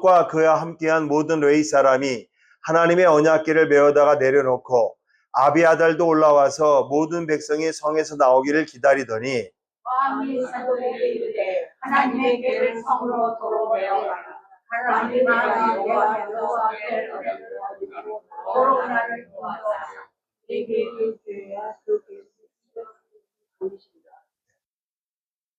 과 그와 함께한 모든 레위 사람이 하나님의 언약궤를 메어다가 내려놓고 아비아달도 올라와서 모든 백성이 성에서 나오기를 기다리더니 왕이 사도에게 이르되 하나님의 궤를 성으로 도로 메어가라. 하나님의 여호와 앞에 도로 나를 인도하사 이 궤를 죄야 그 궤를 보이시리라.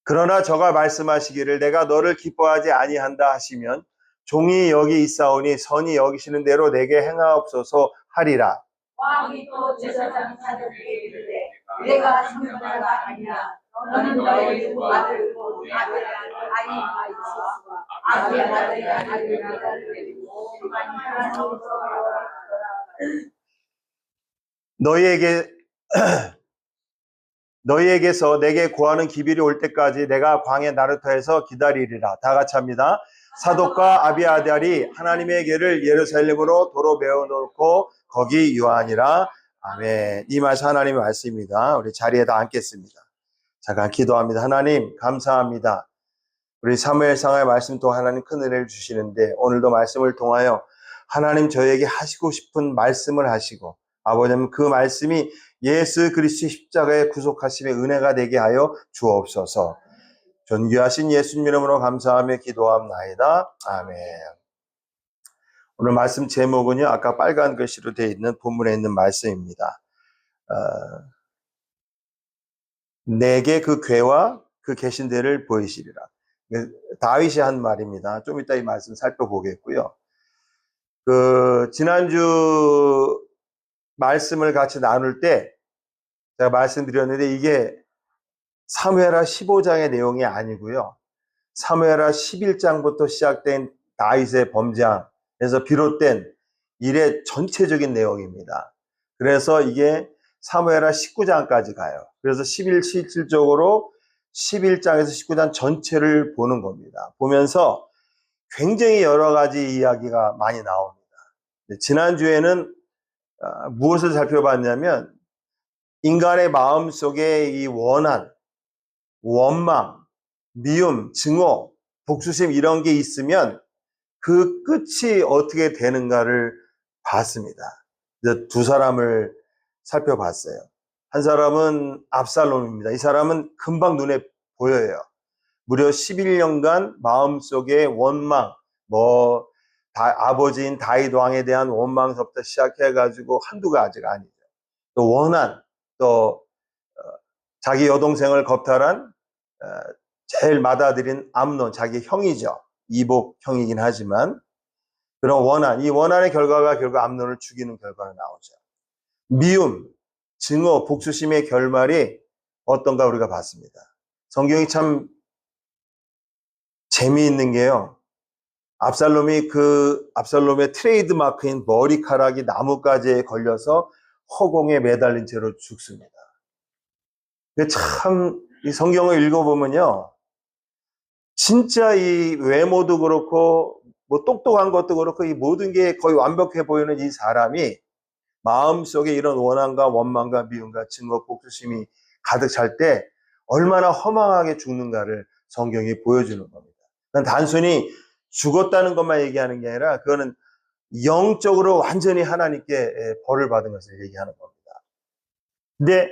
그러나 저가 말씀하시기를 내가 너를 기뻐하지 아니한다 하시면 종이 여기 있사오니 선이 여기시는 대로 내게 행하옵소서 하리라. 왕이 또 제사장 사도에게 이르되 내가 선지자가 아니라 너는 너희 아들이고 아들 아이가 있었으나 아들 아들을 데리고 하나님으로서 너희에게서 내게 구하는 기별이 올 때까지 내가 광야 나루터에서 기다리리라. 다 같이 합니다. 사독과 아비아달이 하나님의 궤를 예루살렘으로 도로 메어놓고 거기 유하니라. 아멘. 이 말씀 하나님의 말씀입니다. 우리 자리에다 앉겠습니다. 잠깐 기도합니다. 하나님 감사합니다. 우리 사무엘상의 말씀 또 하나님 큰 은혜를 주시는데 오늘도 말씀을 통하여 하나님 저에게 하시고 싶은 말씀을 하시고 아버님 그 말씀이 예수 그리스도의 십자가의 구속하심의 은혜가 되게 하여 주옵소서. 존귀하신 예수님 이름으로 감사하며 기도합나이다. 아멘. 오늘 말씀 제목은요, 아까 빨간 글씨로 되어 있는 본문에 있는 말씀입니다. 내게 그 궤와 그 계신 데를 보이시리라. 다윗이 한 말입니다. 좀 이따 이 말씀 살펴보겠고요. 지난주 말씀을 같이 나눌 때 제가 말씀드렸는데 이게 사무엘하 15장의 내용이 아니고요. 사무엘하 11장부터 시작된 다윗의 범죄에서 비롯된 일의 전체적인 내용입니다. 그래서 이게 사무엘하 19장까지 가요. 그래서 실질적으로 11장에서 19장 전체를 보는 겁니다. 보면서 굉장히 여러 가지 이야기가 많이 나옵니다. 지난주에는 무엇을 살펴봤냐면 인간의 마음속에 이 원한, 원망, 미움, 증오, 복수심 이런 게 있으면 그 끝이 어떻게 되는가를 봤습니다. 두 사람을 살펴봤어요. 한 사람은 압살롬입니다. 이 사람은 금방 눈에 보여요. 무려 11년간 마음속에 원망, 아버지인 다윗 왕에 대한 원망서부터 시작해가지고 한두 가지가 아니죠. 또 원한, 또 자기 여동생을 겁탈한 제일 맏아들인 암논, 자기 형이죠. 이복 형이긴 하지만 그런 원한, 이 원한의 결과가 결국 암논을 죽이는 결과가 나오죠. 미움, 증오, 복수심의 결말이 어떤가 우리가 봤습니다. 성경이 참 재미있는 게요. 압살롬의 트레이드 마크인 머리카락이 나뭇가지에 걸려서 허공에 매달린 채로 죽습니다. 참, 이 성경을 읽어보면요. 진짜 이 외모도 그렇고, 똑똑한 것도 그렇고, 이 모든 게 거의 완벽해 보이는 이 사람이 마음속에 이런 원한과 원망과 미움과 증오, 복수심이 가득 찰 때 얼마나 허망하게 죽는가를 성경이 보여주는 겁니다. 단순히 죽었다는 것만 얘기하는 게 아니라 그거는 영적으로 완전히 하나님께 벌을 받은 것을 얘기하는 겁니다. 근데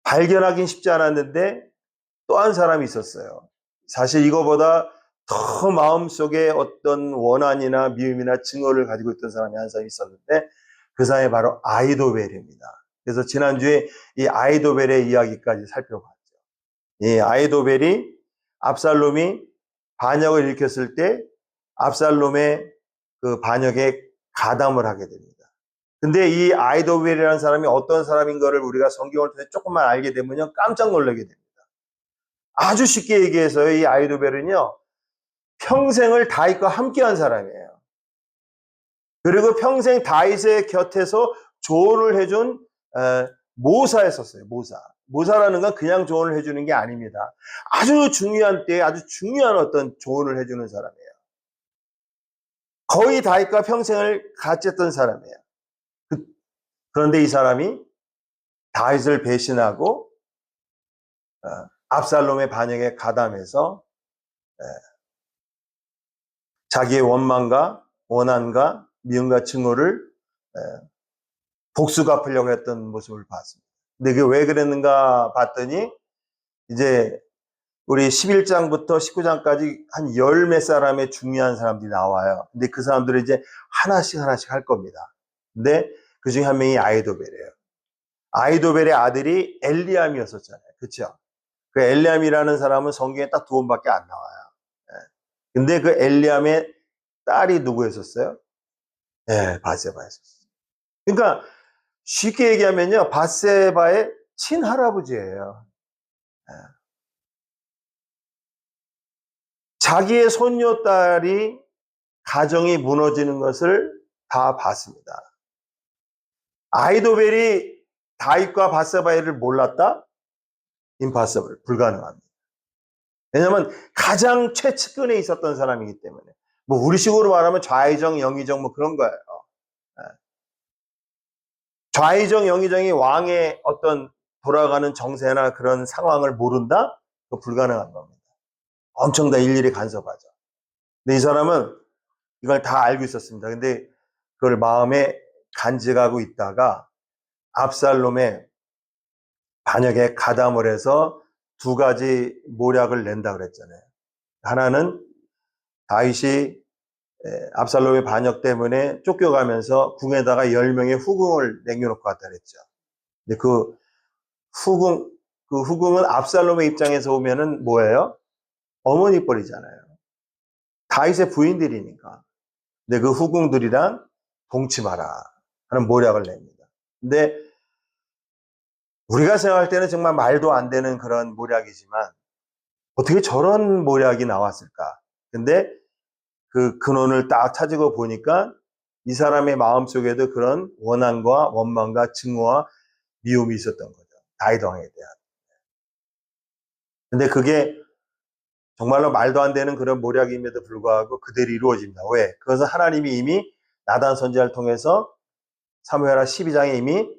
발견하긴 쉽지 않았는데 또 한 사람이 있었어요. 사실 이거보다 더 마음속에 어떤 원한이나 미움이나 증오를 가지고 있던 사람이 한 사람이 있었는데 그 사람이 바로 아히도벨입니다. 그래서 지난주에 이 아히도벨의 이야기까지 살펴봤죠. 이 아히도벨이 압살롬이 반역을 일으켰을 때 압살롬의 그 반역에 가담을 하게 됩니다. 근데 이 아히도벨이라는 사람이 어떤 사람인 거를 우리가 성경을 통해 조금만 알게 되면요, 깜짝 놀라게 됩니다. 아주 쉽게 얘기해서 이 아히도벨은요, 평생을 다윗과 함께한 사람이에요. 그리고 평생 다윗의 곁에서 조언을 해준 모사였었어요. 모사라는 건 그냥 조언을 해주는 게 아닙니다. 아주 중요한 때에 아주 중요한 어떤 조언을 해주는 사람이에요. 거의 다윗과 평생을 같이 했던 사람이에요. 그런데 이 사람이 다윗을 배신하고 압살롬의 반역에 가담해서 자기의 원망과 원한과 미움과 증오를 복수 갚으려고 했던 모습을 봤습니다. 근데 그게 왜 그랬는가 봤더니 이제 우리 11장부터 19장까지 한 열 몇 사람의 중요한 사람들이 나와요. 근데 그 사람들은 이제 하나씩 할 겁니다. 근데 그 중에 한 명이 아이도벨이에요. 아이도벨의 아들이 엘리암이었었잖아요. 그렇죠? 그 엘리암이라는 사람은 성경에 딱 두 번밖에 안 나와요. 근데 그 엘리암의 딸이 누구였었어요? 네, 바세바였었어요. 그러니까 쉽게 얘기하면요, 바세바의 친할아버지예요. 자기의 손녀딸이 가정이 무너지는 것을 다 봤습니다. 아이도벨이 다윗과 바세바를 몰랐다? impossible, 불가능합니다. 왜냐하면 가장 최측근에 있었던 사람이기 때문에. 뭐 우리식으로 말하면 좌의정, 영의정 뭐 그런 거예요. 좌의정, 영의정이 왕의 어떤 돌아가는 정세나 그런 상황을 모른다? 그거 불가능한 겁니다. 엄청 다 일일이 간섭하죠. 근데 이 사람은 이걸 다 알고 있었습니다. 근데 그걸 마음에 간직하고 있다가 압살롬의 반역에 가담을 해서 두 가지 모략을 낸다 그랬잖아요. 하나는 다윗이 압살롬의 반역 때문에 쫓겨가면서 궁에다가 10명의 후궁을 남겨놓고 갔다 그랬죠. 근데 그 후궁은 압살롬의 입장에서 보면은 뭐예요? 어머니 뻘이잖아요. 다윗의 부인들이니까. 근데 그 후궁들이랑 동침하라 하는 모략을 냅니다. 근데 우리가 생각할 때는 정말 말도 안 되는 그런 모략이지만 어떻게 저런 모략이 나왔을까? 근데 그 근원을 딱 찾고 보니까 이 사람의 마음속에도 그런 원한과 원망과 증오와 미움이 있었던 거죠. 다윗 왕에 대한. 근데 그게 정말로 말도 안 되는 그런 모략임에도 불구하고 그대로 이루어집니다. 왜? 그것은 하나님이 이미 나단 선지자를 통해서 사무엘하 12장에 이미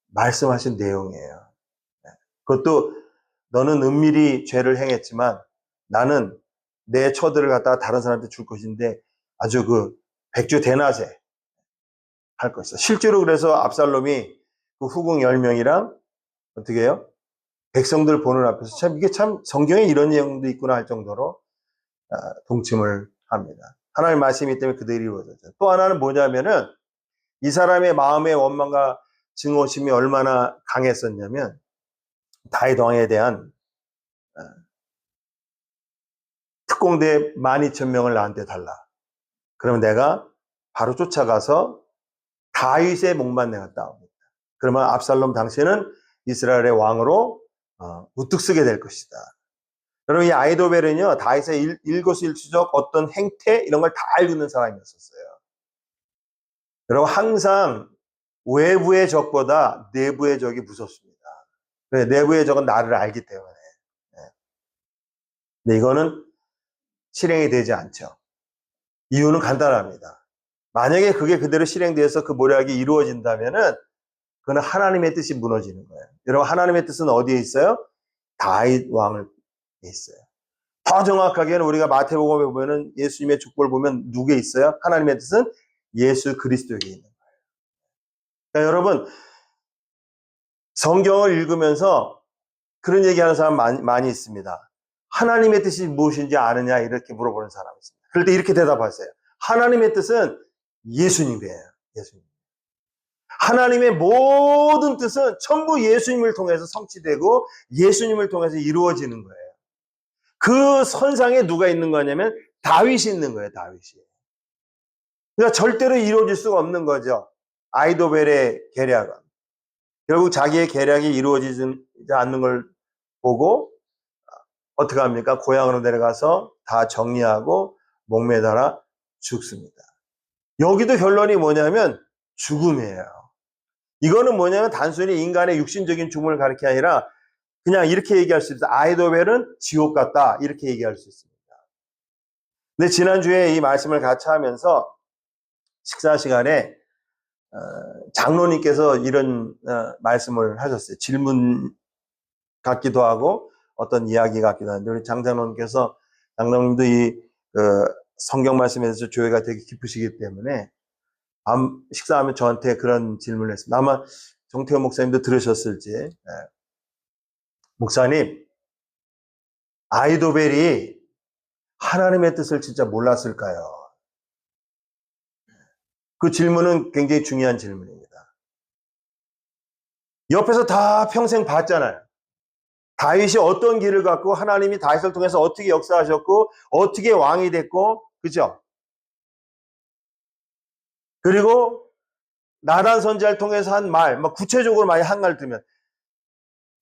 말씀하신 내용이에요. 그것도 너는 은밀히 죄를 행했지만 나는 내 처들을 갖다가 다른 사람한테 줄 것인데 아주 그 백주 대낮에 할 것이다. 실제로 그래서 압살롬이 그 후궁 10명이랑 어떻게 해요? 백성들 보는 앞에서 참 이게 참 성경에 이런 내용도 있구나 할 정도로 동침을 합니다. 하나님의 말씀이기 때문에 그대로 이루어졌죠. 또 하나는 뭐냐면은 이 사람의 마음의 원망과 증오심이 얼마나 강했었냐면 다윗 왕에 대한 특공대 12,000명을 나한테 달라. 그러면 내가 바로 쫓아가서 다윗의 목만 내가 따옵니다. 그러면 압살롬 당신은 이스라엘의 왕으로 우뚝 서게 될 것이다. 여러분 이 아이도벨은요 다윗의 일거수일투족 어떤 행태 이런 걸 다 알고 있는 사람이었었어요. 여러분 항상 외부의 적보다 내부의 적이 무섭습니다. 내부의 적은 나를 알기 때문에. 근데 이거는 실행이 되지 않죠. 이유는 간단합니다. 만약에 그게 그대로 실행돼서 그 모략이 이루어진다면은 그건 하나님의 뜻이 무너지는 거예요. 여러분 하나님의 뜻은 어디에 있어요? 다윗 왕을 있어요. 더 정확하게는 우리가 마태복음에 보면은 예수님의 족보를 보면 누구에 있어요? 하나님의 뜻은 예수 그리스도에 있는 거예요. 그러니까 여러분 성경을 읽으면서 그런 얘기하는 사람 많이 있습니다. 하나님의 뜻이 무엇인지 아느냐 이렇게 물어보는 사람이 있습니다. 그럴 때 이렇게 대답하세요. 하나님의 뜻은 예수님이에요. 예수님. 하나님의 모든 뜻은 전부 예수님을 통해서 성취되고 예수님을 통해서 이루어지는 거예요. 그 선상에 누가 있는 거냐면 다윗이 있는 거예요. 다윗이. 그러니까 절대로 이루어질 수가 없는 거죠. 아이도벨의 계략은. 결국 자기의 계략이 이루어지지 않는 걸 보고 어떻게 합니까? 고향으로 내려가서 다 정리하고 목매달아 죽습니다. 여기도 결론이 뭐냐면 죽음이에요. 이거는 뭐냐면 단순히 인간의 육신적인 죽음을 가리키는 게 아니라 그냥 이렇게 얘기할 수 있어요. 아이도벨은 지옥 같다. 이렇게 얘기할 수 있습니다. 근데 지난주에 이 말씀을 같이 하면서 식사 시간에 장로님께서 이런 말씀을 하셨어요. 질문 같기도 하고 어떤 이야기 같기도 한데 우리 장장로님께서 장로님도 이 성경 말씀에서 조예가 되게 깊으시기 때문에 식사하면 저한테 그런 질문을 했습니다. 아마 정태호 목사님도 들으셨을지. 목사님, 아이도벨이 하나님의 뜻을 진짜 몰랐을까요? 그 질문은 굉장히 중요한 질문입니다. 옆에서 다 평생 봤잖아요. 다윗이 어떤 길을 갔고 하나님이 다윗을 통해서 어떻게 역사하셨고 어떻게 왕이 됐고, 그죠? 그리고 나단 선지자를 통해서 한 말, 구체적으로 많이 한 말 들으면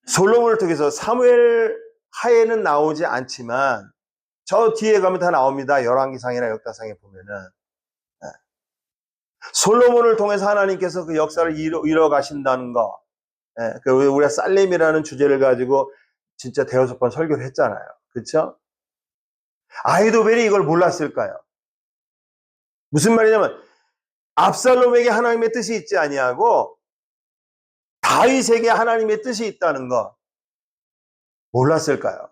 솔로몬을 통해서 사무엘 하에는 나오지 않지만 저 뒤에 가면 다 나옵니다. 열왕기상이나 역다상에 보면은 솔로몬을 통해서 하나님께서 그 역사를 이뤄 가신다는 거. 우리가 살렘이라는 주제를 가지고 진짜 대여섯 번 설교를 했잖아요. 그렇죠? 아이도벨이 이걸 몰랐을까요? 무슨 말이냐면 압살롬에게 하나님의 뜻이 있지 아니하고 다윗에게 하나님의 뜻이 있다는 거 몰랐을까요?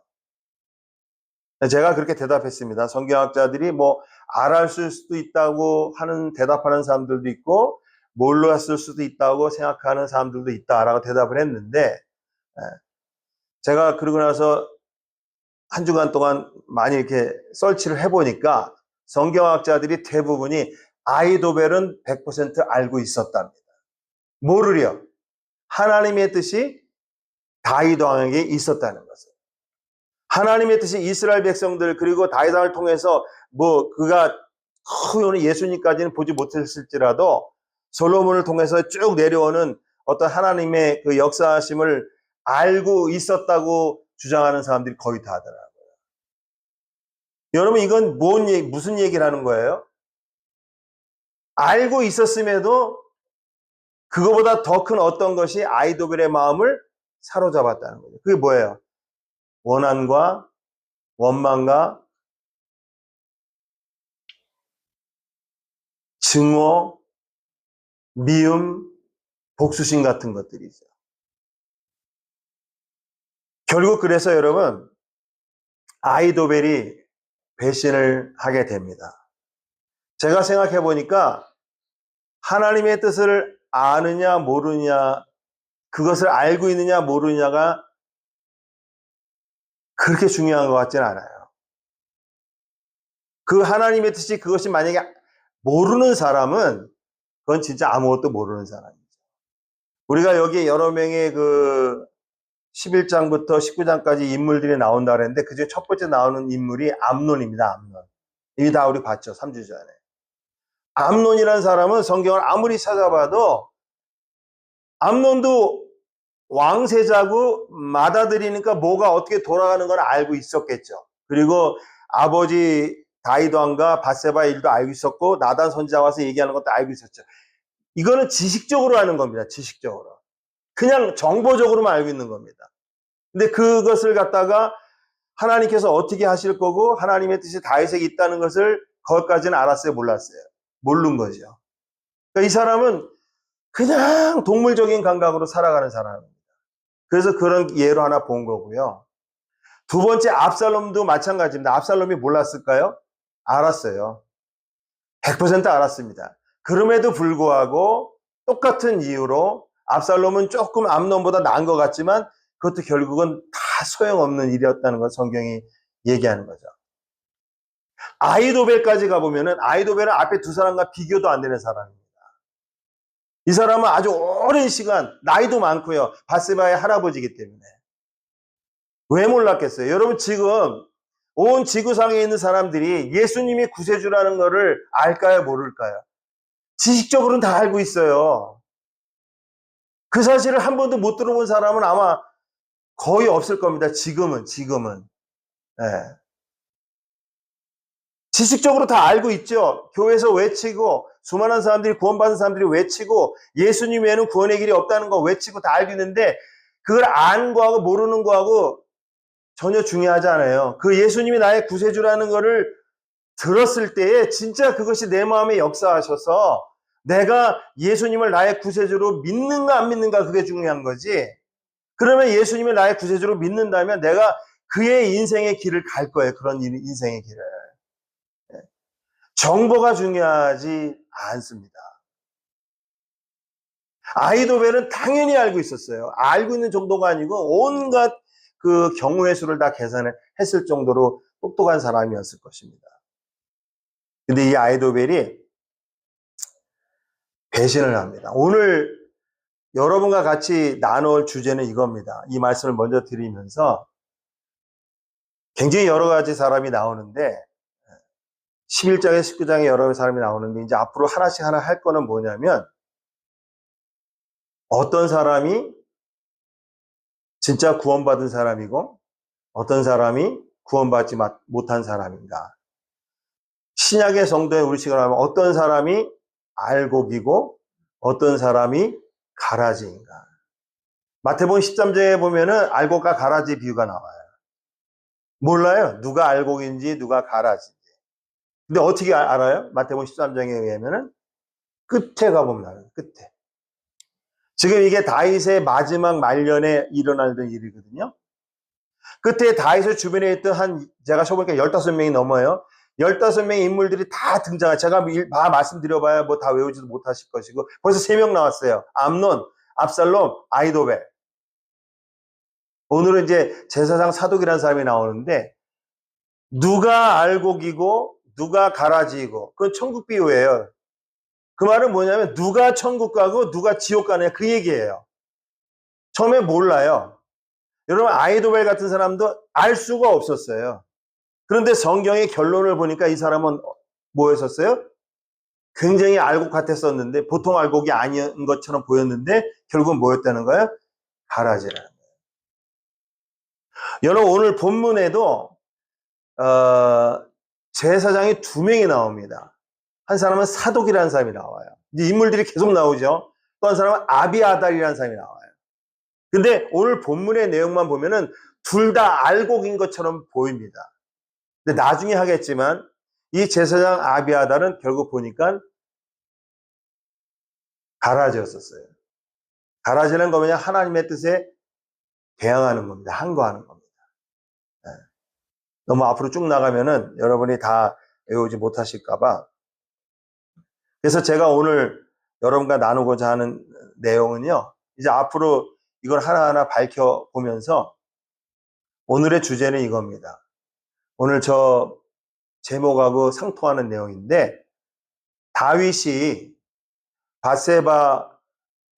제가 그렇게 대답했습니다. 성경학자들이 알았을 수도 있다고 하는 대답하는 사람들도 있고 몰랐을 수도 있다고 생각하는 사람들도 있다라고 대답을 했는데, 제가 그러고 나서 한 주간 동안 많이 이렇게 설치를 해보니까 성경학자들이 대부분이 아이도벨은 100% 알고 있었답니다. 뭐를요? 하나님의 뜻이 다윗 왕에게 있었다는 것을. 하나님의 뜻이 이스라엘 백성들 그리고 다윗 왕을 통해서 그가 큰 예수님까지는 보지 못했을지라도 솔로몬을 통해서 쭉 내려오는 어떤 하나님의 그 역사하심을 알고 있었다고 주장하는 사람들이 거의 다 하더라고요. 여러분, 이건 무슨 얘기를 하는 거예요? 알고 있었음에도 그거보다 더 큰 어떤 것이 아이도벨의 마음을 사로잡았다는 거죠. 그게 뭐예요? 원한과 원망과 증오, 미움, 복수심 같은 것들이죠. 결국 그래서 여러분, 아이도벨이 배신을 하게 됩니다. 제가 생각해 보니까 하나님의 뜻을 아느냐 모르느냐, 그것을 알고 있느냐 모르느냐가 그렇게 중요한 것 같지는 않아요. 그 하나님의 뜻이 그것이 만약에 모르는 사람은 그건 진짜 아무것도 모르는 사람이죠. 우리가 여기 여러 명의 11장부터 19장까지 인물들이 나온다 그랬는데 그중에 첫 번째 나오는 인물이 암논입니다. 암논. 이게 다 우리 봤죠. 3주 전에. 암논이라는 사람은 성경을 아무리 찾아봐도 암논도 왕세자고 맏아들이니까 뭐가 어떻게 돌아가는 건 알고 있었겠죠. 그리고 아버지 다윗 왕과 밧세바의 일도 알고 있었고 나단 선지자 와서 얘기하는 것도 알고 있었죠. 이거는 지식적으로 하는 겁니다. 지식적으로. 그냥 정보적으로만 알고 있는 겁니다. 근데 그것을 갖다가 하나님께서 어떻게 하실 거고 하나님의 뜻이 다윗에게 있다는 것을 거기까지는 알았어요? 몰랐어요? 모르는 거죠. 그러니까 이 사람은 그냥 동물적인 감각으로 살아가는 사람입니다. 그래서 그런 예로 하나 본 거고요. 두 번째 압살롬도 마찬가지입니다. 압살롬이 몰랐을까요? 알았어요. 100% 알았습니다. 그럼에도 불구하고 똑같은 이유로 압살롬은 조금 암논보다 나은 것 같지만 그것도 결국은 다 소용없는 일이었다는 걸 성경이 얘기하는 거죠. 아이도벨까지 가보면은 아이도벨은 앞에 두 사람과 비교도 안 되는 사람입니다. 이 사람은 아주 오랜 시간, 나이도 많고요. 밧세바의 할아버지이기 때문에. 왜 몰랐겠어요? 여러분, 지금 온 지구상에 있는 사람들이 예수님이 구세주라는 것을 알까요? 모를까요? 지식적으로는 다 알고 있어요. 그 사실을 한 번도 못 들어본 사람은 아마 거의 없을 겁니다. 지금은. 네. 지식적으로 다 알고 있죠. 교회에서 외치고 수많은 사람들이 구원받은 사람들이 외치고 예수님 외에는 구원의 길이 없다는 거 외치고 다 알고 있는데 그걸 아는 거하고 모르는 거하고 전혀 중요하지 않아요. 그 예수님이 나의 구세주라는 거를 들었을 때에 진짜 그것이 내 마음에 역사하셔서 내가 예수님을 나의 구세주로 믿는가 안 믿는가 그게 중요한 거지. 그러면 예수님을 나의 구세주로 믿는다면 내가 그의 인생의 길을 갈 거예요. 그런 인생의 길을. 정보가 중요하지 않습니다. 아히도벨은 당연히 알고 있었어요. 알고 있는 정도가 아니고 온갖 그 경우의 수를 다 계산했을 정도로 똑똑한 사람이었을 것입니다. 근데 이 아히도벨이 배신을 합니다. 오늘 여러분과 같이 나눌 주제는 이겁니다. 이 말씀을 먼저 드리면서 굉장히 여러 가지 사람이 나오는데 11장에 19장에 여러 사람이 나오는데 이제 앞으로 하나씩 하나 할 거는 뭐냐면 어떤 사람이 진짜 구원받은 사람이고 어떤 사람이 구원받지 못한 사람인가. 신약의 성도에 우리 식으로 하면 어떤 사람이 알곡이고 어떤 사람이 가라지인가. 마태복음 13장에 보면은 알곡과 가라지 비유가 나와요. 몰라요. 누가 알곡인지 누가 가라지인지. 근데 어떻게 알아요? 마태복음 13장에 의하면은 끝에 가보면 알아요. 끝에. 지금 이게 다윗의 마지막 말년에 일어나던 일이거든요. 그때 다윗의 주변에 있던 제가 쳐보니까 15명이 넘어요. 15명의 인물들이 다 등장해요. 제가 다 말씀드려봐야 뭐 다 외우지도 못하실 것이고 벌써 3명 나왔어요. 암논, 압살롬, 아히도벨. 오늘은 이제 제사장 사독이라는 사람이 나오는데 누가 알곡이고 누가 가라지이고 그건 천국 비유예요. 그 말은 뭐냐면 누가 천국 가고 누가 지옥 가냐 그 얘기예요. 처음에 몰라요. 여러분 아히도벨 같은 사람도 알 수가 없었어요. 그런데 성경의 결론을 보니까 이 사람은 뭐였었어요? 굉장히 알곡 같았었는데 보통 알곡이 아닌 것처럼 보였는데 결국은 뭐였다는 거예요? 가라지라는 거예요. 여러분 오늘 본문에도 제사장이 2명이 나옵니다. 한 사람은 사독이라는 사람이 나와요. 이제 인물들이 계속 나오죠. 또 한 사람은 아비아달이라는 사람이 나와요. 근데 오늘 본문의 내용만 보면은 둘 다 알곡인 것처럼 보입니다. 근데 나중에 하겠지만 이 제사장 아비아달은 결국 보니까 가라지였었어요. 가라지는 거 뭐냐? 하나님의 뜻에 대항하는 겁니다. 항거하는 겁니다. 네. 너무 앞으로 쭉 나가면은 여러분이 다 외우지 못하실까봐. 그래서 제가 오늘 여러분과 나누고자 하는 내용은요. 이제 앞으로 이걸 하나하나 밝혀보면서 오늘의 주제는 이겁니다. 오늘 저 제목하고 상통하는 내용인데 다윗이 밧세바의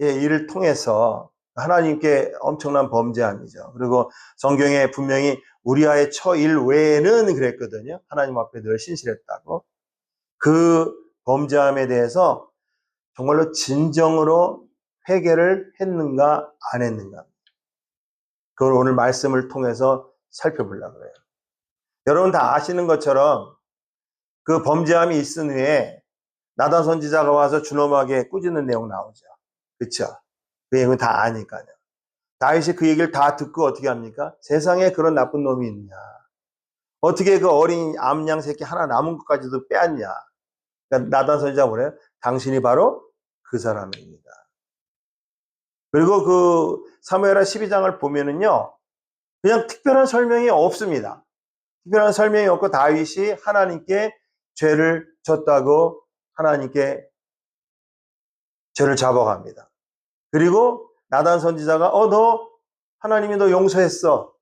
일을 통해서 하나님께 엄청난 범죄함이죠. 그리고 성경에 분명히 우리아의 처일 외에는 그랬거든요. 하나님 앞에 늘 신실했다고. 그 범죄함에 대해서 정말로 진정으로 회개를 했는가 안 했는가. 그걸 오늘 말씀을 통해서 살펴보려고 해요. 여러분 다 아시는 것처럼 그 범죄함이 있은 후에 나단 선지자가 와서 준엄하게 꾸짖는 내용 나오죠. 그렇죠? 그 내용은 다 아니까요. 다윗이 그 얘기를 다 듣고 어떻게 합니까? 세상에 그런 나쁜 놈이 있냐. 어떻게 그 어린 암양 새끼 하나 남은 것까지도 빼앗냐. 그러니까 나단 선지자가 뭐래요? 당신이 바로 그 사람입니다. 그리고 그 사무엘하 12장을 보면은요. 그냥 특별한 설명이 없습니다. 특별한 설명이 없고 다윗이 하나님께 죄를 졌다고 하나님께 죄를 잡아갑니다. 그리고 나단 선지자가 너 하나님이 너 용서했어.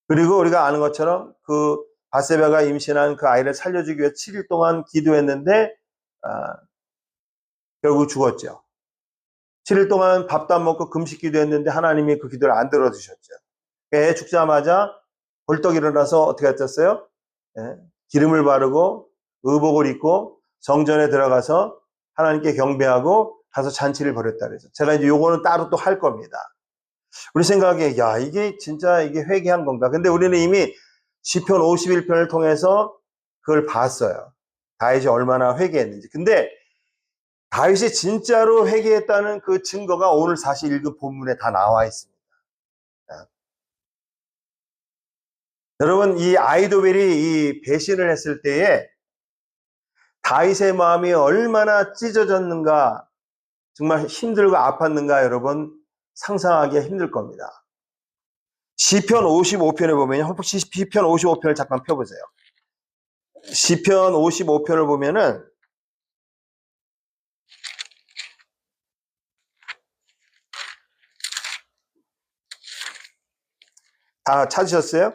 그리고 우리가 아는 것처럼 그 밧세바가 임신한 그 아이를 살려주기 위해 7일 동안 기도했는데 결국 죽었죠. 7일 동안 밥도 안 먹고 금식 기도했는데 하나님이 그 기도를 안 들어주셨죠. 애 죽자마자 벌떡 일어나서 어떻게 했었어요? 기름을 바르고 의복을 입고 성전에 들어가서 하나님께 경배하고 가서 잔치를 벌였다 그래서 제가 이제 요거는 따로 또 할 겁니다. 우리 생각에 야 이게 진짜 이게 회개한 건가? 근데 우리는 이미 시편 51편을 통해서 그걸 봤어요. 다윗이 얼마나 회개했는지. 근데 다윗이 진짜로 회개했다는 그 증거가 오늘 사실 읽은 본문에 다 나와 있습니다. 여러분 이 아히도벨이 이 배신을 했을 때에 다윗의 마음이 얼마나 찢어졌는가 정말 힘들고 아팠는가 여러분 상상하기가 힘들 겁니다. 시편 55편에 보면 시편 55편을 잠깐 펴보세요. 시편 55편을 보면은 다 찾으셨어요?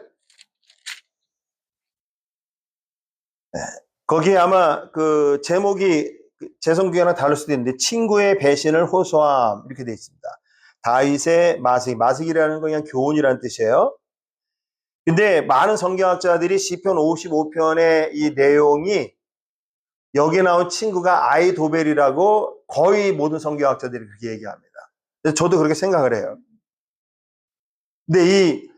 거기에 아마 그 제목이 제 성경이랑 다를 수도 있는데 친구의 배신을 호소함 이렇게 되어 있습니다. 다윗의 마스기, 마스기라는 건 그냥 교훈이라는 뜻이에요. 근데 많은 성경학자들이 시편 55편의 이 내용이 여기에 나온 친구가 아이도벨이라고 거의 모든 성경학자들이 그렇게 얘기합니다. 저도 그렇게 생각을 해요. 근데 이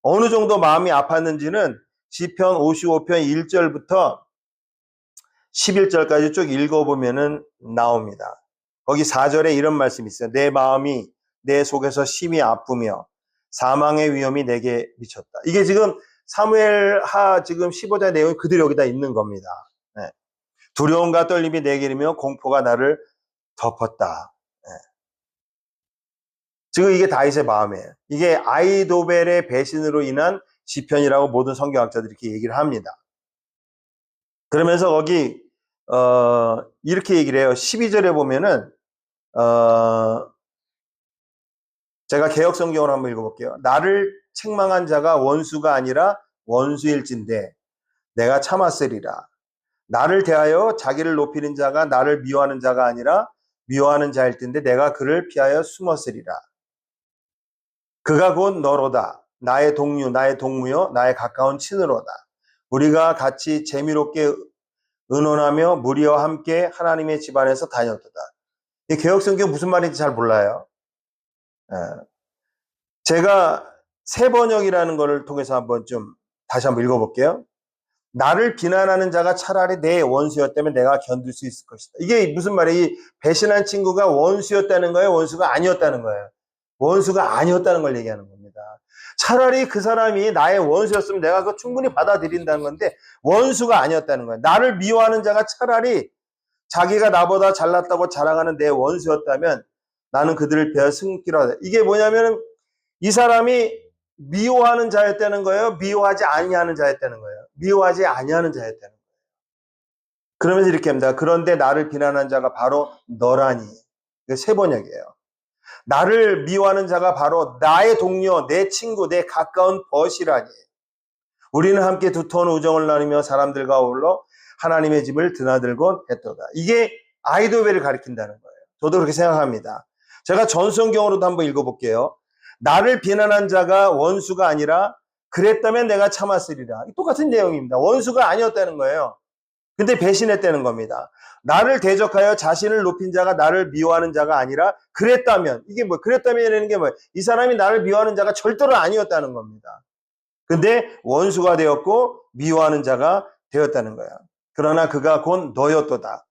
어느 정도 마음이 아팠는지는 시편 55편 1절부터 11절까지 쭉 읽어보면은 나옵니다. 거기 4절에 이런 말씀이 있어요. 내 마음이 내 속에서 심히 아프며 사망의 위험이 내게 미쳤다. 이게 지금 사무엘하 지금 15장 내용이 그대로 여기다 있는 겁니다. 네. 두려움과 떨림이 내게 이르며 공포가 나를 덮었다. 네. 지금 이게 다윗의 마음이에요. 이게 아이도벨의 배신으로 인한 시편이라고 모든 성경학자들이 이렇게 얘기를 합니다. 그러면서 거기 이렇게 얘기를 해요. 12절에 보면은 제가 개역 성경으로 한번 읽어볼게요. 나를 책망한 자가 원수가 아니라 원수일진데 내가 참았으리라. 나를 대하여 자기를 높이는 자가 나를 미워하는 자가 아니라 미워하는 자일 텐데 내가 그를 피하여 숨었으리라. 그가 곧 너로다. 나의 동료, 나의 동무여, 나의 가까운 친으로다. 우리가 같이 재미롭게 의논하며 무리와 함께 하나님의 집안에서 다녔도다. 이 개역성경 무슨 말인지 잘 몰라요. 제가 새 번역이라는 것을 통해서 한번 좀 다시 한번 읽어볼게요. 나를 비난하는 자가 차라리 내 원수였다면 내가 견딜 수 있을 것이다. 이게 무슨 말이에요? 이 배신한 친구가 원수였다는 거예요? 원수가 아니었다는 거예요? 원수가 아니었다는 걸 얘기하는 겁니다. 차라리 그 사람이 나의 원수였으면 내가 그거 충분히 받아들인다는 건데 원수가 아니었다는 거예요. 나를 미워하는 자가 차라리 자기가 나보다 잘났다고 자랑하는 내 원수였다면 나는 그들을 베어 숨기로 하다. 이게 뭐냐면 이 사람이 미워하는 자였다는 거예요? 미워하지 아니하는 자였다는 거예요? 미워하지 아니하는 자였다는 거예요. 그러면서 이렇게 합니다. 그런데 나를 비난한 자가 바로 너라니. 이게 새 번역이에요. 나를 미워하는 자가 바로 나의 동료, 내 친구, 내 가까운 벗이라니. 우리는 함께 두터운 우정을 나누며 사람들과 어울러 하나님의 집을 드나들곤 했도다. 이게 아이도벨을 가리킨다는 거예요. 저도 그렇게 생각합니다. 제가 전성경으로도 한번 읽어볼게요. 나를 비난한 자가 원수가 아니라 그랬다면 내가 참았으리라. 똑같은 내용입니다. 원수가 아니었다는 거예요. 근데 배신했다는 겁니다. 나를 대적하여 자신을 높인 자가 나를 미워하는 자가 아니라 그랬다면, 이게 뭐 그랬다면이라는 게 뭐예요? 이 사람이 나를 미워하는 자가 절대로 아니었다는 겁니다. 근데 원수가 되었고 미워하는 자가 되었다는 거야. 그러나 그가 곧 너였도다.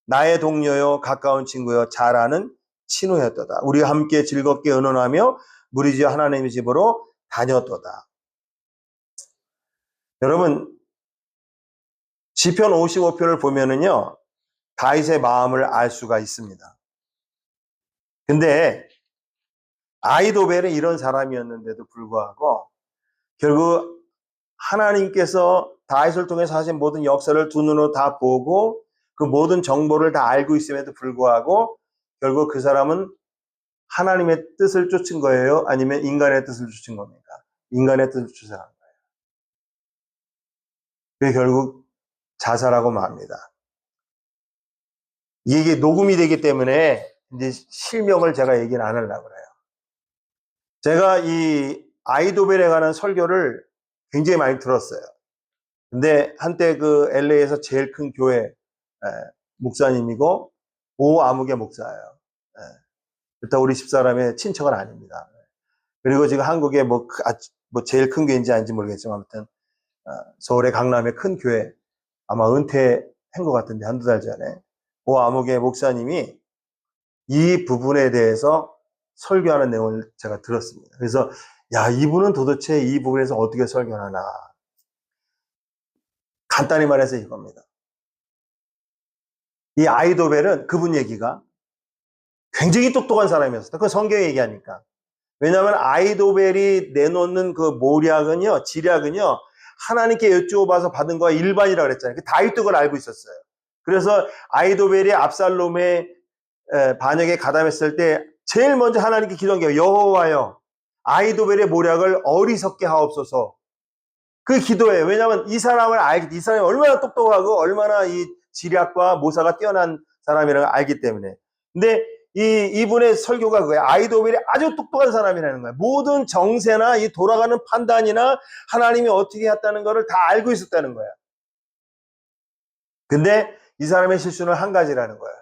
나의 동료요 가까운 친구요 잘 아는 친구였도다. 우리가 함께 즐겁게 의논하며 무리지어 하나님의 집으로 다녔도다. 여러분 시편 55편을 보면은요 다윗의 마음을 알 수가 있습니다. 근데 아이도벨은 이런 사람이었는데도 불구하고 결국 하나님께서 다윗을 통해서 하신 모든 역사를 두 눈으로 다 보고 그 모든 정보를 다 알고 있음에도 불구하고 결국 그 사람은 하나님의 뜻을 쫓은 거예요? 아니면 인간의 뜻을 쫓은 겁니까? 인간의 뜻을 쫓아간 거예요. 그게 결국 자살하고 맙니다. 이게 녹음이 되기 때문에 이제 실명을 제가 얘기는 안 하려고 그래요. 제가 이 아이도벨에 관한 설교를 굉장히 많이 들었어요. 근데 한때 그 LA에서 제일 큰 교회 목사님이고 오아무개 목사예요. 일단 우리 집사람의 친척은 아닙니다. 그리고 지금 한국에 뭐 제일 큰 교회인지 아닌지 모르겠지만 아무튼 서울의 강남의 큰 교회 아마 은퇴한 것 같은데 한두 달 전에 오아무개 목사님이 이 부분에 대해서 설교하는 내용을 제가 들었습니다. 그래서 야 이분은 도대체 이 부분에서 어떻게 설교하나. 간단히 말해서 이겁니다. 이 아이도벨은 그분 얘기가 굉장히 똑똑한 사람이었어요. 그 성경에 얘기하니까. 왜냐하면 아이도벨이 내놓는 그 모략은요, 지략은요, 하나님께 여쭈어봐서 받은 거가 일반이라고 그랬잖아요. 다윗도 그걸 알고 있었어요. 그래서 아이도벨이 압살롬의 반역에 가담했을 때 제일 먼저 하나님께 기도한 게 여호와여 아이도벨의 모략을 어리석게 하옵소서. 그 기도예요. 왜냐하면 이 사람이 얼마나 똑똑하고 얼마나 이 지략과 모사가 뛰어난 사람이라는 걸 알기 때문에. 근데 이분의 설교가 그거예요. 아이도벨이 아주 똑똑한 사람이라는 거예요. 모든 정세나 이 돌아가는 판단이나 하나님이 어떻게 했다는 것을 다 알고 있었다는 거예요. 근데 이 사람의 실수는 한 가지라는 거예요.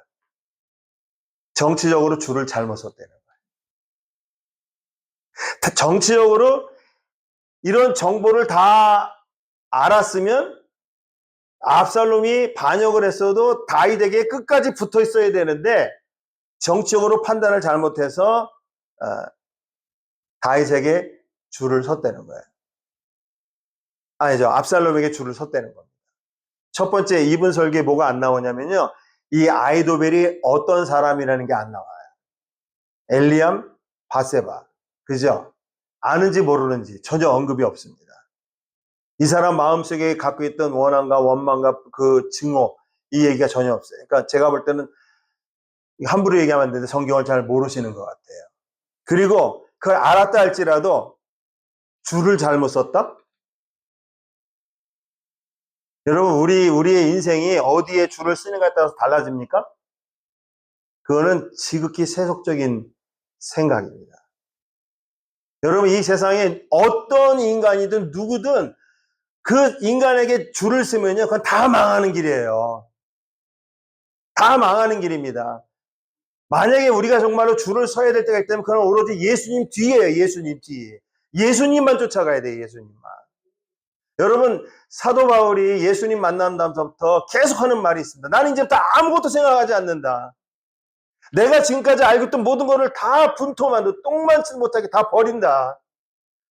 정치적으로 줄을 잘못 섰다는 거예요. 정치적으로 이런 정보를 다 알았으면 압살롬이 반역을 했어도 다윗에게 끝까지 붙어 있어야 되는데 정치적으로 판단을 잘못해서 다윗에게 줄을 섰다는 거예요. 아니죠. 압살롬에게 줄을 섰다는 겁니다. 첫 번째 이분 설교에 뭐가 안 나오냐면요. 이 아이도벨이 어떤 사람이라는 게 안 나와요. 엘리암, 바세바. 그죠? 아는지 모르는지 전혀 언급이 없습니다. 이 사람 마음속에 갖고 있던 원한과 원망과 그 증오, 이 얘기가 전혀 없어요. 그러니까 제가 볼 때는 함부로 얘기하면 안 되는데 성경을 잘 모르시는 것 같아요. 그리고 그걸 알았다 할지라도 줄을 잘못 썼다? 여러분, 우리의 인생이 어디에 줄을 쓰는가에 따라서 달라집니까? 그거는 지극히 세속적인 생각입니다. 여러분, 이 세상에 어떤 인간이든 누구든 그 인간에게 줄을 쓰면요, 그건 다 망하는 길이에요. 다 망하는 길입니다. 만약에 우리가 정말로 줄을 서야 될 때가 있다면 그건 오로지 예수님 뒤에요. 예수님 뒤에. 예수님만 쫓아가야 돼요. 예수님만. 여러분, 사도 바울이 예수님 만난 다음부터 계속 하는 말이 있습니다. 나는 이제부터 아무것도 생각하지 않는다. 내가 지금까지 알고 있던 모든 것을 다 분토만 똥만치 못하게 다 버린다.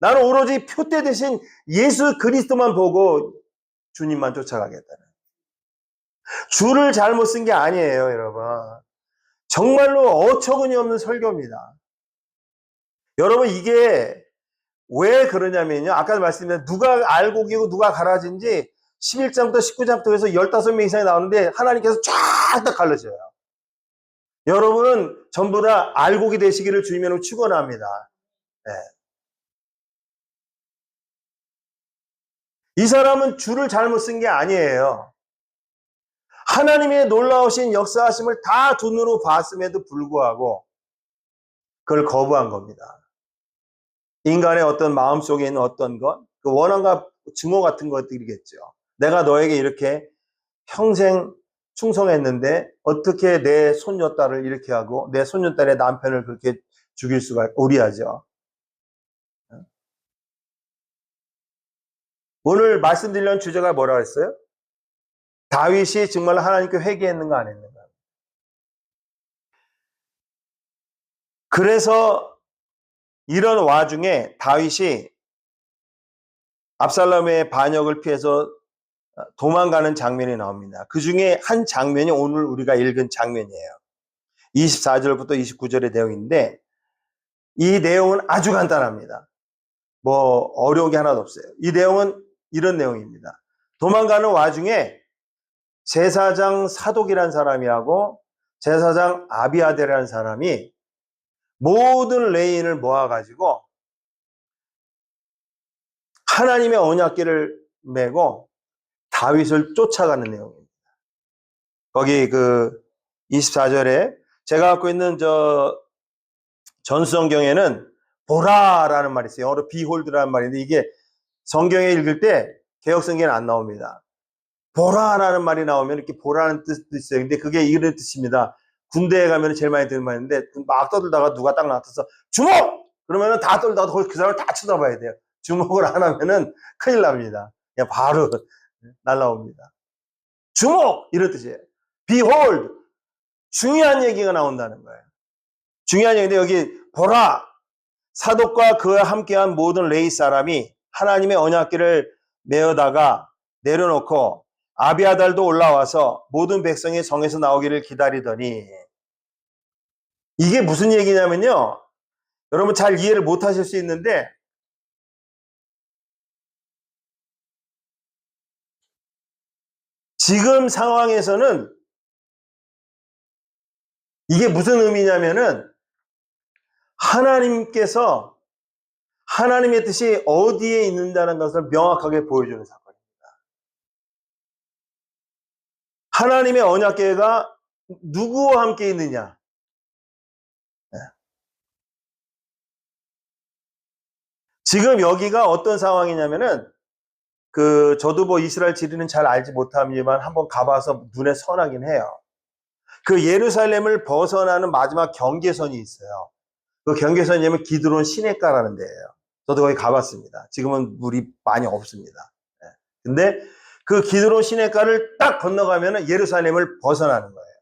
나는 오로지 표대 대신 예수 그리스도만 보고 주님만 쫓아가겠다는. 줄을 잘못 쓴 게 아니에요, 여러분. 정말로 어처구니 없는 설교입니다. 여러분, 이게 왜 그러냐면요. 아까 말씀드린 누가 알곡이고 누가 가라진지 11장부터 19장부터 해서 15명 이상이 나오는데 하나님께서 쫙 다 갈라져요. 여러분은 전부 다 알곡이 되시기를 주님으로 축원합니다. 네. 이 사람은 줄을 잘못 쓴 게 아니에요. 하나님의 놀라우신 역사하심을 다 눈으로 봤음에도 불구하고 그걸 거부한 겁니다. 인간의 어떤 마음속에 있는 어떤 것, 그 원한과 증오 같은 것들이겠죠. 내가 너에게 이렇게 평생 충성했는데 어떻게 내 손녀딸을 이렇게 하고 내 손녀딸의 남편을 그렇게 죽일 수가 우리하죠. 오늘 말씀드리려는 주제가 뭐라고 했어요? 다윗이 정말 하나님께 회개했는가 안 했는가. 그래서 이런 와중에 다윗이 압살롬의 반역을 피해서 도망가는 장면이 나옵니다. 그 중에 한 장면이 오늘 우리가 읽은 장면이에요. 24절부터 29절의 내용인데 이 내용은 아주 간단합니다. 뭐 어려운 게 하나도 없어요. 이 내용은 이런 내용입니다. 도망가는 와중에 제사장 사독이라는 사람이하고 제사장 아비아델이라는 사람이 모든 레인을 모아가지고 하나님의 언약궤를 메고 다윗을 쫓아가는 내용입니다. 거기 그 24절에 제가 갖고 있는 전수성경에는 보라라는 말이 있어요. 영어로 behold라는 말인데 이게 성경에 읽을 때 개역성경에는 안 나옵니다. 보라라는 말이 나오면 이렇게 보라는 뜻도 있어요. 근데 그게 이런 뜻입니다. 군대에 가면 제일 많이 듣는 말인데 막 떠들다가 누가 딱 나타나서 주목! 그러면은 다 떠들다가 그 사람을 다 쳐다봐야 돼요. 주목을 안 하면은 큰일 납니다. 그냥 바로 날라옵니다. 주목! 이런 뜻이에요. behold! 중요한 얘기가 나온다는 거예요. 중요한 얘기인데 여기 보라! 사독과 그와 함께한 모든 레위 사람이 하나님의 언약궤를 메어다가 내려놓고 아비아달도 올라와서 모든 백성이 성에서 나오기를 기다리더니 이게 무슨 얘기냐면요. 여러분 잘 이해를 못 하실 수 있는데 지금 상황에서는 이게 무슨 의미냐면은 하나님께서 하나님의 뜻이 어디에 있는다는 것을 명확하게 보여주는 사건입니다. 하나님의 언약궤가 누구와 함께 있느냐? 지금 여기가 어떤 상황이냐면은 저도 뭐 이스라엘 지리는 잘 알지 못합니다만 한번 가봐서 눈에 선하긴 해요. 그 예루살렘을 벗어나는 마지막 경계선이 있어요. 그 경계선이 냐면 기드론 시내가라는 데예요. 저도 거기 가봤습니다. 지금은 물이 많이 없습니다. 근데 그 기드론 시내가를 딱 건너가면은 예루살렘을 벗어나는 거예요.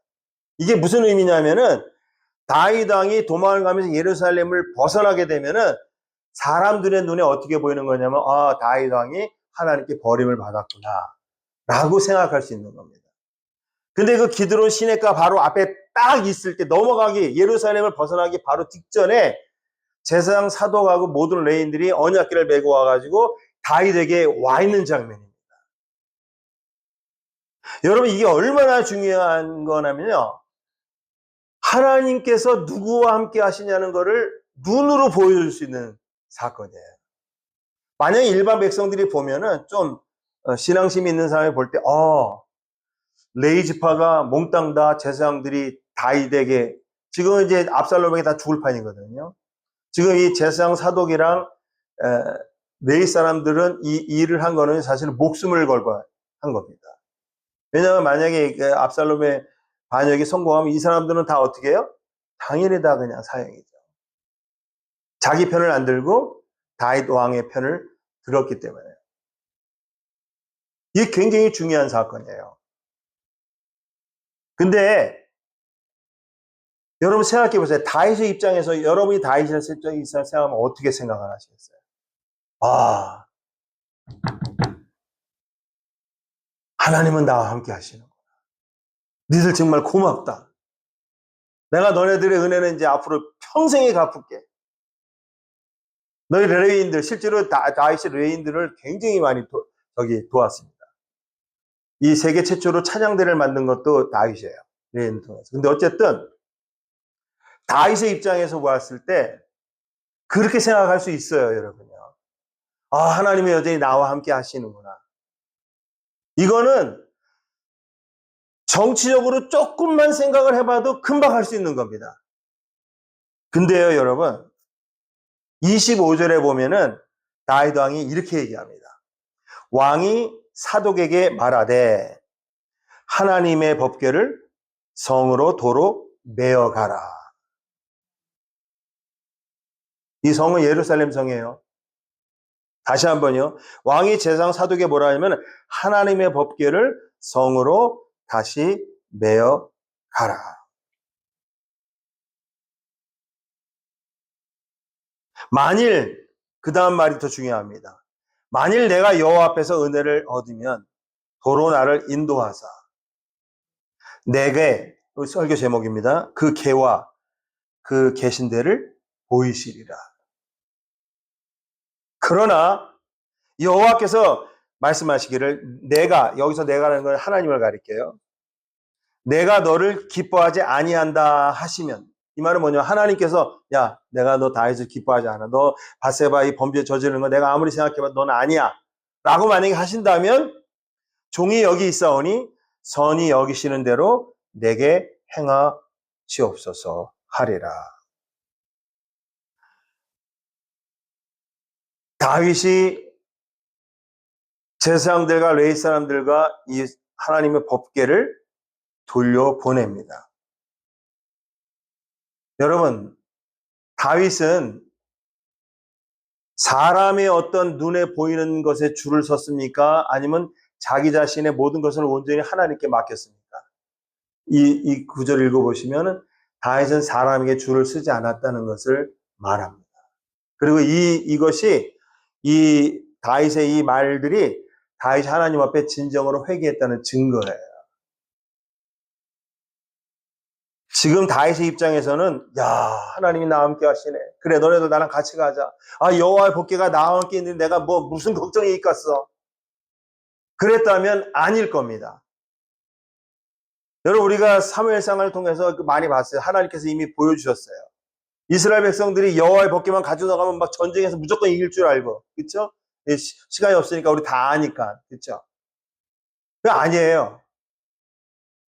이게 무슨 의미냐면은 다윗 왕이 도망을 가면서 예루살렘을 벗어나게 되면은 사람들의 눈에 어떻게 보이는 거냐면 다윗 왕이 하나님께 버림을 받았구나 라고 생각할 수 있는 겁니다. 근데 그 기드론 시내가 바로 앞에 딱 있을 때 넘어가기 예루살렘을 벗어나기 바로 직전에 제사장 사독하고 모든 레인들이 언약궤를 메고 와가지고 다윗에게 와 있는 장면입니다. 여러분 이게 얼마나 중요한 거냐면요. 하나님께서 누구와 함께 하시냐는 것을 눈으로 보여줄 수 있는 사건이에요. 만약에 일반 백성들이 보면은 좀 신앙심이 있는 사람이 볼 때 레위 지파가 몽땅 다 제사장들이 다윗에게 지금 이제 압살롬에게 다 죽을 판이거든요. 지금 이 제사장 사독이랑 레위 사람들은 이 일을 한 거는 사실은 목숨을 걸고 한 겁니다. 왜냐하면 만약에 압살롬의 반역이 성공하면 이 사람들은 다 어떻게 해요? 당연히 다 그냥 사형이죠. 자기 편을 안 들고 다윗 왕의 편을 들었기 때문에. 이게 굉장히 중요한 사건이에요. 근데 여러분 생각해 보세요. 다윗의 입장에서 여러분이 다윗의 입장에 생각하면 어떻게 생각을 하시겠어요? 하나님은 나와 함께 하시는구나. 니들 정말 고맙다. 내가 너네들의 은혜는 이제 앞으로 평생에 갚을게. 너희 레위인들, 실제로 다윗의 레위인들을 굉장히 많이 도왔습니다. 이 세계 최초로 찬양대를 만든 것도 다윗이에요. 레위인을 통해서. 근데 어쨌든 다윗의 입장에서 보았을 때 그렇게 생각할 수 있어요, 여러분요. 하나님이 여전히 나와 함께 하시는구나. 이거는 정치적으로 조금만 생각을 해봐도 금방 할 수 있는 겁니다. 근데요, 여러분, 25절에 보면은 다윗 왕이 이렇게 얘기합니다. 왕이 사독에게 말하되 하나님의 법궤를 성으로 도로 메어가라. 이 성은 예루살렘 성이에요. 다시 한번요. 왕이 제사장 사독에게 뭐라 하냐면 하나님의 법궤를 성으로 다시 메어가라. 만일 그 다음 말이 더 중요합니다. 만일 내가 여호와 앞에서 은혜를 얻으면 도로 나를 인도하사 내게 설교 제목입니다. 그 궤와 그 계신 데를 보이시리라. 그러나 여호와께서 말씀하시기를 여기서 내가라는 건 하나님을 가리켜요. 내가 너를 기뻐하지 아니한다 하시면 이 말은 뭐냐면 하나님께서 내가 너 다윗을 기뻐하지 않아. 너 바세바 이 범죄 저지르는 거 내가 아무리 생각해봐도 너는 아니야. 라고 만약에 하신다면 종이 여기 있사오니 선이 여기시는 대로 내게 행하시옵소서 하리라. 다윗이 제사장들과 레위 사람들과 이 하나님의 법궤를 돌려보냅니다. 여러분, 다윗은 사람의 어떤 눈에 보이는 것에 줄을 섰습니까? 아니면 자기 자신의 모든 것을 온전히 하나님께 맡겼습니까? 이 구절을 읽어보시면 다윗은 사람에게 줄을 서지 않았다는 것을 말합니다. 그리고 이것이 이 다윗의 이 말들이 다윗이 하나님 앞에 진정으로 회개했다는 증거예요. 지금 다윗의 입장에서는 하나님이 나와 함께 하시네. 그래 너네도 나랑 같이 가자. 여호와의 법궤가 나와 함께 있는데 내가 무슨 걱정이 있겠어. 그랬다면 아닐 겁니다. 여러분, 우리가 사무엘상을 통해서 많이 봤어요. 하나님께서 이미 보여주셨어요. 이스라엘 백성들이 여호와의 법궤만 가지고 나가면 막 전쟁에서 무조건 이길 줄 알고, 그렇죠? 시간이 없으니까 우리 다 아니까, 그렇죠? 그 아니에요.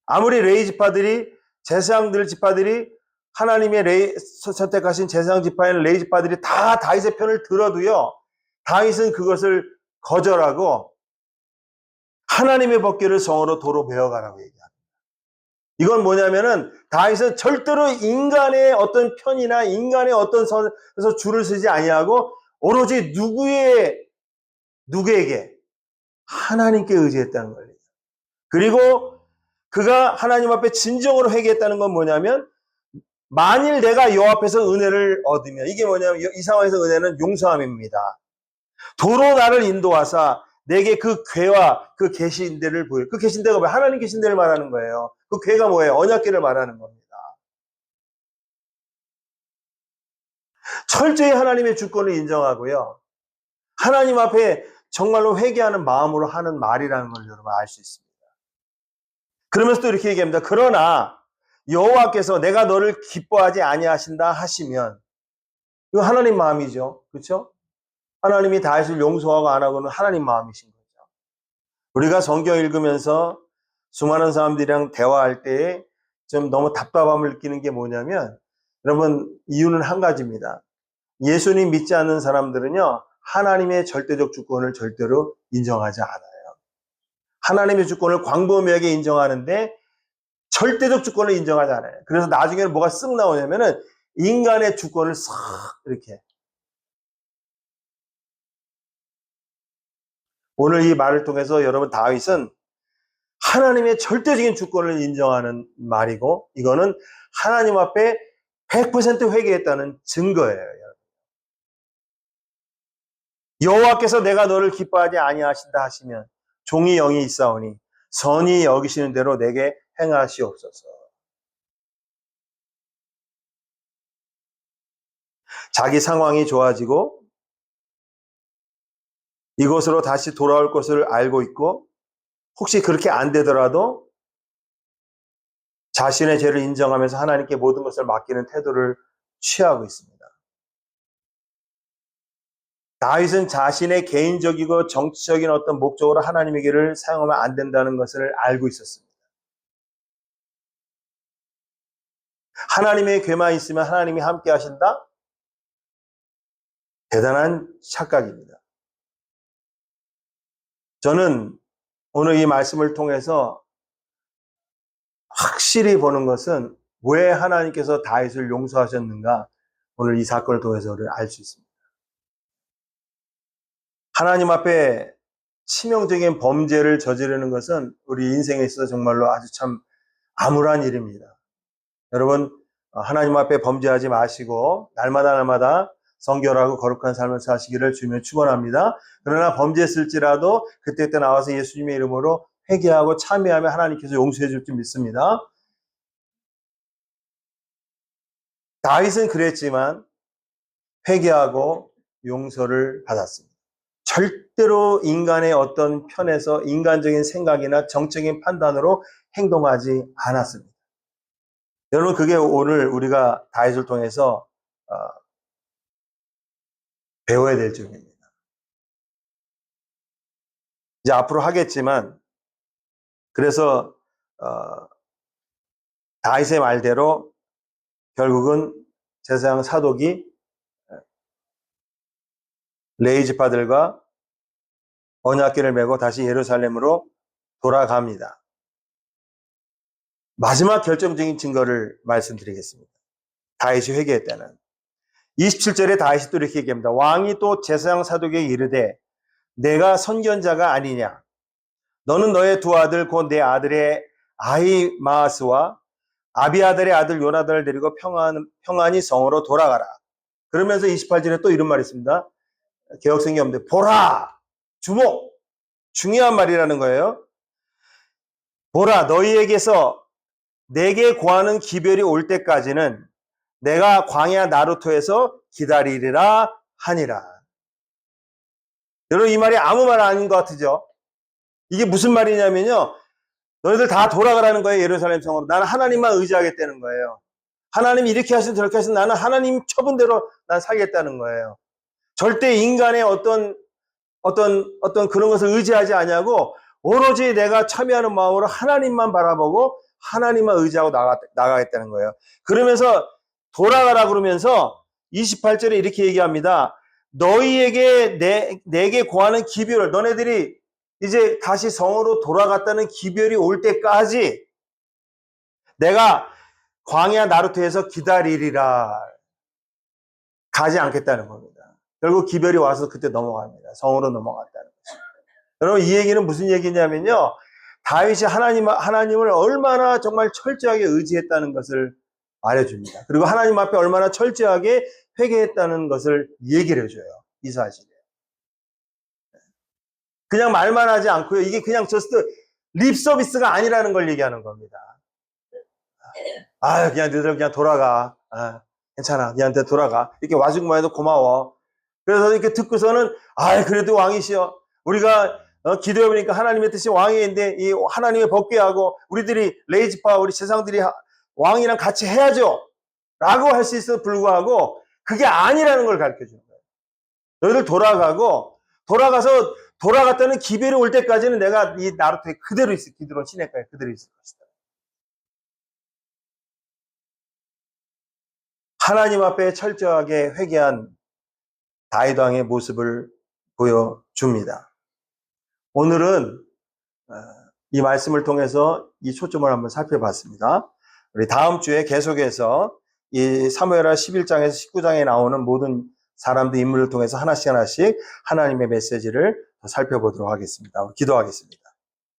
아무리 레위 지파들이, 제사장들 지파들이, 하나님의 선택하신 제사장 지파인 레위 지파들이 다 다윗의 편을 들어도요, 다윗은 그것을 거절하고 하나님의 법궤를 성으로 도로 베어가라고 얘기합니다. 이건 뭐냐면은 다윗은 절대로 인간의 어떤 편이나 인간의 어떤 선에서 줄을 서지 아니하고 오로지 누구에게 하나님께 의지했다는 거예요. 그리고 그가 하나님 앞에 진정으로 회개했다는 건 뭐냐면, 만일 내가 여호와 앞에서 은혜를 얻으면, 이게 뭐냐면 이 상황에서 은혜는 용서함입니다. 도로 나를 인도하사 내게 그 궤와 그 계신대를 보여. 그 계신대가 뭐예요? 하나님 계신대를 말하는 거예요. 그 궤가 뭐예요? 언약궤를 말하는 겁니다. 철저히 하나님의 주권을 인정하고요, 하나님 앞에 정말로 회개하는 마음으로 하는 말이라는 걸 여러분 알 수 있습니다. 그러면서 또 이렇게 얘기합니다. 그러나 여호와께서 내가 너를 기뻐하지 아니하신다 하시면, 이거 하나님 마음이죠. 그렇죠? 하나님이 다윗을 용서하고 안 하고는 하나님 마음이신 거죠. 우리가 성경 읽으면서 수많은 사람들이랑 대화할 때에 좀 너무 답답함을 느끼는 게 뭐냐면, 여러분, 이유는 한 가지입니다. 예수님 믿지 않는 사람들은요, 하나님의 절대적 주권을 절대로 인정하지 않아요. 하나님의 주권을 광범위하게 인정하는데 절대적 주권을 인정하지 않아요. 그래서 나중에는 뭐가 쓱 나오냐면은 인간의 주권을 싹 이렇게. 오늘 이 말을 통해서 여러분, 다윗은 하나님의 절대적인 주권을 인정하는 말이고, 이거는 하나님 앞에 100% 회개했다는 증거예요. 여호와께서 내가 너를 기뻐하지 아니하신다 하시면 종이 영이 있사오니 선히 여기시는 대로 내게 행하시옵소서. 자기 상황이 좋아지고 이곳으로 다시 돌아올 것을 알고 있고, 혹시 그렇게 안 되더라도 자신의 죄를 인정하면서 하나님께 모든 것을 맡기는 태도를 취하고 있습니다. 다윗은 자신의 개인적이고 정치적인 어떤 목적으로 하나님에게를 사용하면 안 된다는 것을 알고 있었습니다. 하나님의 궤만 있으면 하나님이 함께 하신다? 대단한 착각입니다. 저는 오늘 이 말씀을 통해서 확실히 보는 것은 왜 하나님께서 다윗을 용서하셨는가, 오늘 이 사건을 통해서를 알 수 있습니다. 하나님 앞에 치명적인 범죄를 저지르는 것은 우리 인생에 있어서 정말로 아주 참 암울한 일입니다. 여러분, 하나님 앞에 범죄하지 마시고 날마다 성결하고 거룩한 삶을 사시기를 주님의 축원합니다. 그러나 범죄했을지라도 그때 나와서 예수님의 이름으로 회개하고 참회하며 하나님께서 용서해 줄 줄 믿습니다. 다윗은 그랬지만 회개하고 용서를 받았습니다. 절대로 인간의 어떤 편에서 인간적인 생각이나 정적인 판단으로 행동하지 않았습니다. 여러분, 그게 오늘 우리가 다윗을 통해서 배워야 될 점입니다. 이제 앞으로 하겠지만, 그래서 다윗의 말대로 결국은 제사장 사독이 레위 지파들과 언약궤를 메고 다시 예루살렘으로 돌아갑니다. 마지막 결정적인 증거를 말씀드리겠습니다. 다윗이 회개했다는 27절에 다윗이 또 이렇게 얘기합니다. 왕이 또 제사장 사독에게 이르되 내가 선견자가 아니냐, 너는 너의 두 아들 곧 내 아들의 아히마아스와 아비아들의 아들 요나단을 데리고 평안히 성으로 돌아가라. 그러면서 28절에 또 이런 말이 있습니다. 개혁성경에 없는데 보라, 주목, 중요한 말이라는 거예요. 보라, 너희에게서 내게 구하는 기별이 올 때까지는 내가 광야 나루토에서 기다리리라 하니라. 여러분, 이 말이 아무 말 아닌 것 같으죠? 이게 무슨 말이냐면요, 너희들 다 돌아가라는 거예요. 예루살렘 성으로. 나는 하나님만 의지하겠다는 거예요. 하나님이 이렇게 하시든 저렇게 하시든 나는 하나님 처분대로 난 살겠다는 거예요. 절대 인간의 어떤 그런 것을 의지하지 않냐고 오로지 내가 참여하는 마음으로 하나님만 바라보고 하나님만 의지하고 나가겠다는 거예요. 그러면서 돌아가라 그러면서 28절에 이렇게 얘기합니다. 너희에게 내게 고하는 기별을, 너네들이 이제 다시 성으로 돌아갔다는 기별이 올 때까지 내가 광야 나루터에서 기다리리라. 가지 않겠다는 겁니다. 결국 기별이 와서 그때 넘어갑니다. 성으로 넘어갔다는 것입니다. 여러분, 이 얘기는 무슨 얘기냐면요. 다윗이 하나님을 얼마나 정말 철저하게 의지했다는 것을 말해줍니다. 그리고 하나님 앞에 얼마나 철저하게 회개했다는 것을 얘기를 해줘요. 이 사실에. 그냥 말만 하지 않고요. 이게 그냥 저스트 립 서비스가 아니라는 걸 얘기하는 겁니다. 그냥 너희들 그냥 돌아가. 괜찮아. 그냥 돌아가. 이렇게 와주기만 해도 고마워. 그래서 이렇게 듣고서는, 그래도 왕이시여. 우리가 기도해보니까 하나님의 뜻이 왕이인데, 이 하나님의 법궤하고, 우리들이 레이지파, 우리 세상들이 왕이랑 같이 해야죠. 라고 할 수 있어도 불구하고, 그게 아니라는 걸 가르쳐 주는 거예요. 너희들 돌아가서 돌아갔다는 기별이 올 때까지는 내가 이 나루터에 그대로 있을, 기드론 시내가에 그대로 있을 것이다. 하나님 앞에 철저하게 회개한 다윗 왕의 모습을 보여줍니다. 오늘은 이 말씀을 통해서 이 초점을 한번 살펴봤습니다. 우리 다음 주에 계속해서 이 사무엘하 11장에서 19장에 나오는 모든 사람들 인물을 통해서 하나씩 하나씩 하나님의 메시지를 살펴보도록 하겠습니다. 기도하겠습니다.